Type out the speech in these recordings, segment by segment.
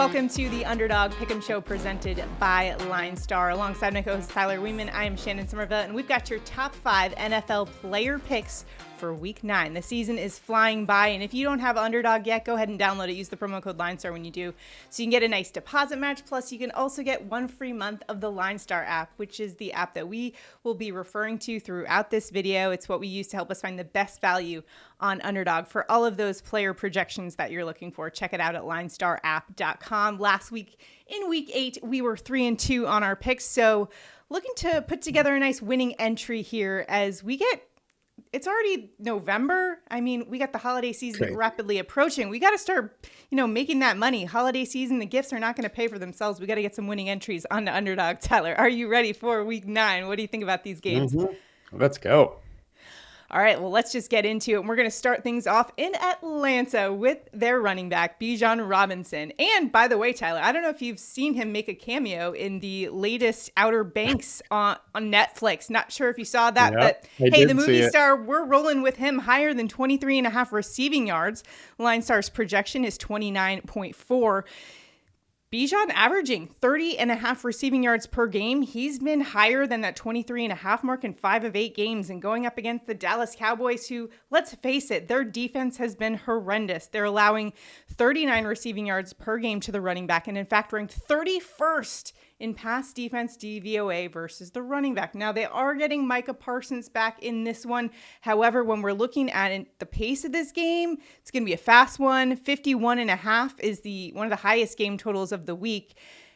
welcome to the Underdog Pick'em Show presented by LineStar. Alongside my co-host Tyler Wiemann, I am Shannon Sommerville, and we've got your top 5 NFL player picks for Week 9. The season is flying by, and if you don't have Underdog yet, go ahead and download it. Use the promo code LineStar when you do, so you can get a nice deposit match. Plus, you can also get 1 free month of the LineStar app, which is the app that we will be referring to throughout this video. It's what we use to help us find the best value on Underdog for all of those player projections that you're looking for. Check it out at LineStarApp.com. Last week, in Week 8, we were 3-2 on our picks, so looking to put together a nice winning entry here as we get. It's already November. I mean, we got the holiday season rapidly approaching. We got to start, making that money. Holiday season, the gifts are not going to pay for themselves. We got to get some winning entries on the Underdog. Tyler, are you ready for Week 9? What do you think about these games? Let's go. All right, well, let's just get into it. And we're going to start things off in Atlanta with their running back, Bijan Robinson. And by the way, Tyler, I don't know if you've seen him make a cameo in the latest Outer Banks on Netflix. Not sure if you saw that, but hey, the movie star, we're rolling with him higher than 23.5 receiving yards. LineStar's projection is 29.4. Bijan averaging 30.5 receiving yards per game. He's been higher than that 23.5 mark in 5 of 8 games, and going up against the Dallas Cowboys, who, let's face it, their defense has been horrendous. They're allowing 39 receiving yards per game to the running back, and in fact ranked 31st in pass defense DVOA versus the running back. Now, they are getting Micah Parsons back in this one. However, when we're looking at the pace of this game, it's going to be a fast one. 51.5 is one of the highest game totals of the week.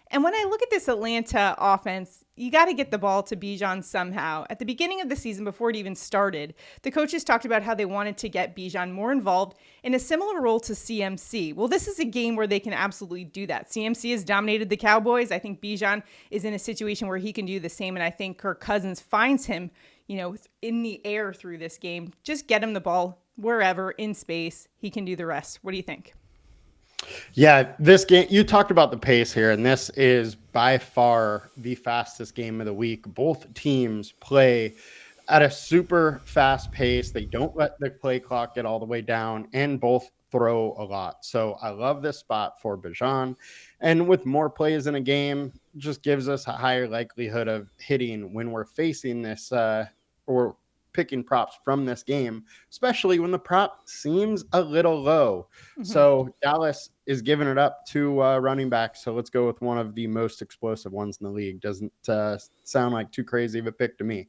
And when I look at this Atlanta offense, you got to get the ball to Bijan somehow. At the beginning of the season, before it even started, the coaches talked about how they wanted to get Bijan more involved in a similar role to CMC. Well, this is a game where they can absolutely do that. CMC has dominated the Cowboys. I think Bijan is in a situation where he can do the same, and I think Kirk Cousins finds him, in the air through this game. Just get him the ball wherever in space. He can do the rest. What do you think? Yeah, this game, you talked about the pace here, and this is by far the fastest game of the week. Both teams play at a super fast pace. They don't let the play clock get all the way down, and both throw a lot. So I love this spot for Bijan. And with more plays in a game, just gives us a higher likelihood of hitting when we're facing this or picking props from this game, especially when the prop seems a little low. So Dallas is giving it up to running back. So let's go with one of the most explosive ones in the league. Doesn't sound like too crazy of a pick to me.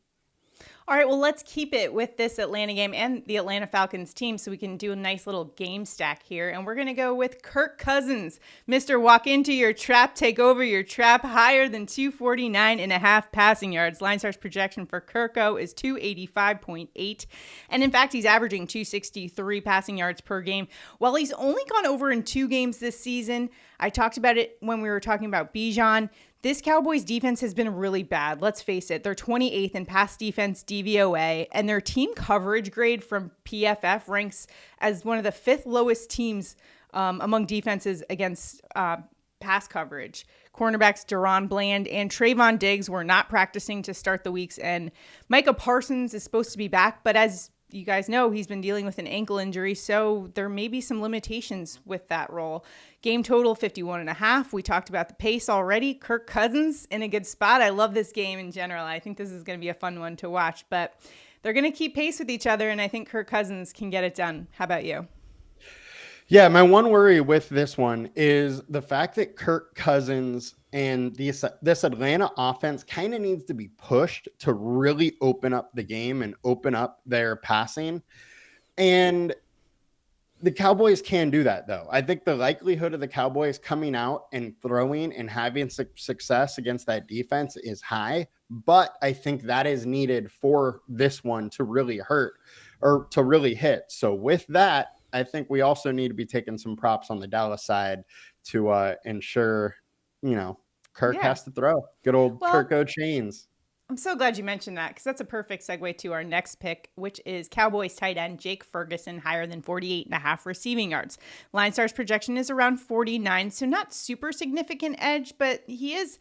All right, well, let's keep it with this Atlanta game and the Atlanta Falcons team so we can do a nice little game stack here. And we're going to go with Kirk Cousins. Mr. Walk into your trap, take over your trap, higher than 249.5 passing yards. LineStar's projection for Kirko is 285.8. And in fact, he's averaging 263 passing yards per game. While he's only gone over in 2 games this season, I talked about it when we were talking about Bijan. This Cowboys defense has been really bad. Let's face it. They're 28th in pass defense DVOA, and their team coverage grade from PFF ranks as one of the 5th lowest teams among defenses against pass coverage. Cornerbacks Deron Bland and Trayvon Diggs were not practicing to start the weeks, and Micah Parsons is supposed to be back, but as you guys know, he's been dealing with an ankle injury, so there may be some limitations with that role. Game total 51.5. We talked about the pace already. Kirk Cousins in a good spot. I love this game in general. I think this is going to be a fun one to watch, but they're going to keep pace with each other, and I think Kirk Cousins can get it done. How about you? Yeah, my one worry with this one is the fact that Kirk Cousins and this Atlanta offense kind of needs to be pushed to really open up the game and open up their passing. And the Cowboys can do that, though. I think the likelihood of the Cowboys coming out and throwing and having success against that defense is high. But I think that is needed for this one to really hurt or to really hit. So with that, I think we also need to be taking some props on the Dallas side to ensure, Kirk has to throw. Good old Kirko Chains. I'm so glad you mentioned that because that's a perfect segue to our next pick, which is Cowboys tight end Jake Ferguson, higher than 48.5 receiving yards. LineStar's projection is around 49, so not super significant edge, but he is,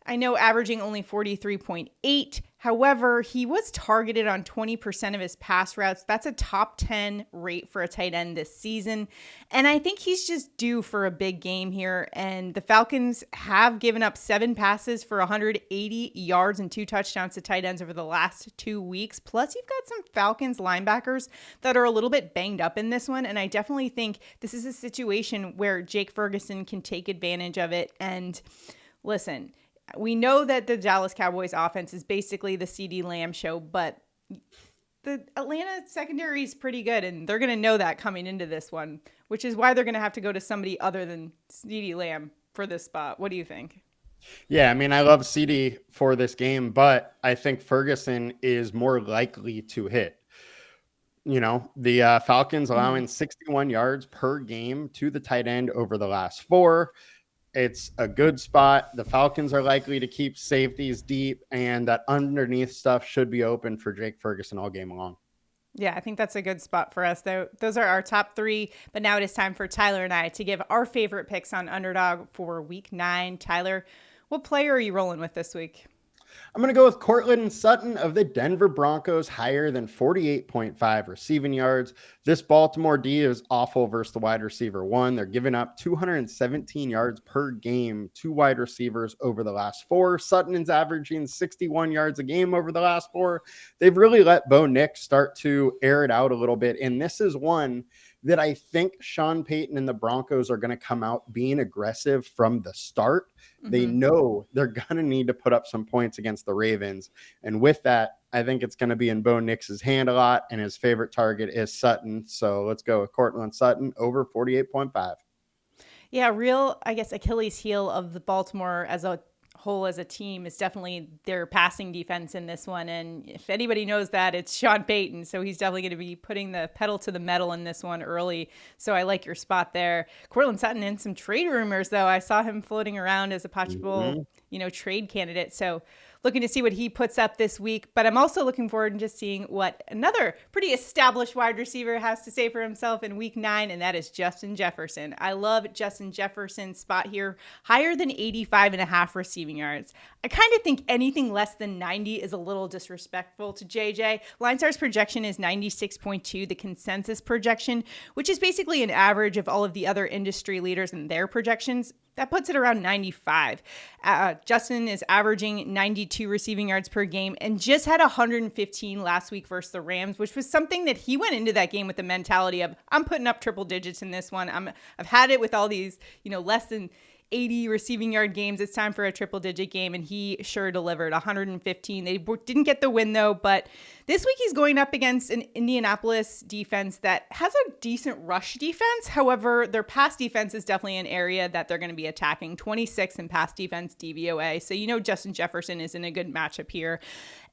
I know, averaging only 43.8. However, he was targeted on 20% of his pass routes. That's a top 10 rate for a tight end this season. And I think he's just due for a big game here. And the Falcons have given up 7 passes for 180 yards and 2 touchdowns to tight ends over the last 2 weeks. Plus, you've got some Falcons linebackers that are a little bit banged up in this one. And I definitely think this is a situation where Jake Ferguson can take advantage of it. And listen, we know that the Dallas Cowboys offense is basically the CeeDee Lamb show, but the Atlanta secondary is pretty good, and they're going to know that coming into this one, which is why they're going to have to go to somebody other than CeeDee Lamb for this spot. What do you think? Yeah, I mean, I love CeeDee for this game, but I think Ferguson is more likely to hit. You know, the Falcons allowing 61 yards per game to the tight end over the last 4. It's a good spot. The Falcons are likely to keep safeties deep, and that underneath stuff should be open for Jake Ferguson all game long. Yeah, I think that's a good spot for us. Those are our top 3. But now it is time for Tyler and I to give our favorite picks on Underdog for Week 9. Tyler, what player are you rolling with this week? I'm going to go with Courtland and Sutton of the Denver Broncos, higher than 48.5 receiving yards. This Baltimore D is awful versus the wide receiver 1. They're giving up 217 yards per game to wide receivers over the last 4. Sutton is averaging 61 yards a game over the last 4. They've really let Bo Nix start to air it out a little bit. And this is one that I think Sean Payton and the Broncos are going to come out being aggressive from the start. Mm-hmm. They know they're going to need to put up some points against the Ravens. And with that, I think it's going to be in Bo Nix's hand a lot, and his favorite target is Sutton. So let's go with Courtland Sutton over 48.5. Yeah, real, I guess, Achilles heel of the Baltimore as a whole as a team is definitely their passing defense in this one. And if anybody knows that, it's Sean Payton. So he's definitely going to be putting the pedal to the metal in this one early. So I like your spot there. Courtland Sutton in some trade rumors, though. I saw him floating around as a possible, trade candidate. So looking to see what he puts up this week. But I'm also looking forward to just seeing what another pretty established wide receiver has to say for himself in Week 9, and that is Justin Jefferson. I love Justin Jefferson's spot here, higher than 85.5 receiving yards. I kind of think anything less than 90 is a little disrespectful to JJ. LineStar's projection is 96.2, the consensus projection, which is basically an average of all of the other industry leaders and their projections. That puts it around 95. Justin is averaging 92 receiving yards per game and just had 115 last week versus the Rams, which was something that he went into that game with the mentality of, I'm putting up triple digits in this one. I've had it with all these, less than 80 receiving yard games. It's time for a triple digit game, and he sure delivered 115. They didn't get the win though, but this week he's going up against an Indianapolis defense that has a decent rush defense. However, their pass defense is definitely an area that they're going to be attacking. 26 in pass defense DVOA. So Justin Jefferson is in a good matchup here.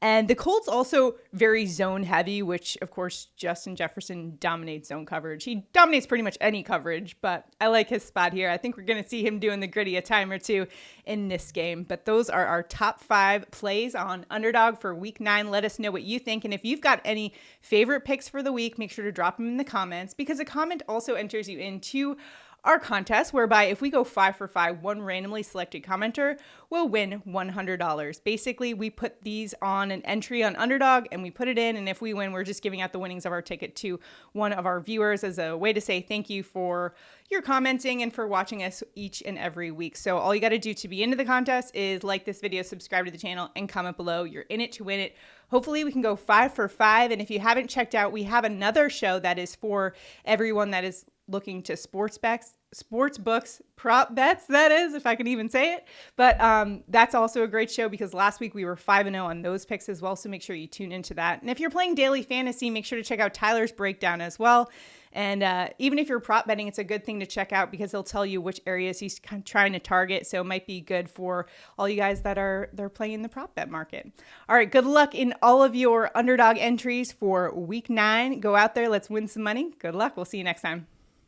And the Colts also very zone heavy, which of course Justin Jefferson dominates zone coverage. He dominates pretty much any coverage, but I like his spot here. I think we're going to see him doing the gritty a time or two in this game. But those are our top 5 plays on Underdog for Week 9. Let us know what you think. And if you've got any favorite picks for the week, make sure to drop them in the comments, because a comment also enters you into our contest, whereby if we go 5 for 5, one randomly selected commenter will win $100. Basically, we put these on an entry on Underdog and we put it in, and if we win, we're just giving out the winnings of our ticket to one of our viewers as a way to say thank you for your commenting and for watching us each and every week. So all you got to do to be into the contest is like this video, subscribe to the channel, and comment below. You're in it to win it. Hopefully we can go 5 for 5. And if you haven't checked out, we have another show that is for everyone that is looking to sports books, prop bets, that is, if I can even say it. But that's also a great show, because last week we were 5-0 on those picks as well. So make sure you tune into that. And if you're playing daily fantasy, make sure to check out Tyler's breakdown as well. And even if you're prop betting, it's a good thing to check out, because he'll tell you which areas he's kind of trying to target. So it might be good for all you guys that they're playing in the prop bet market. All right, good luck in all of your Underdog entries for Week 9. Go out there, let's win some money. Good luck. We'll see you next time.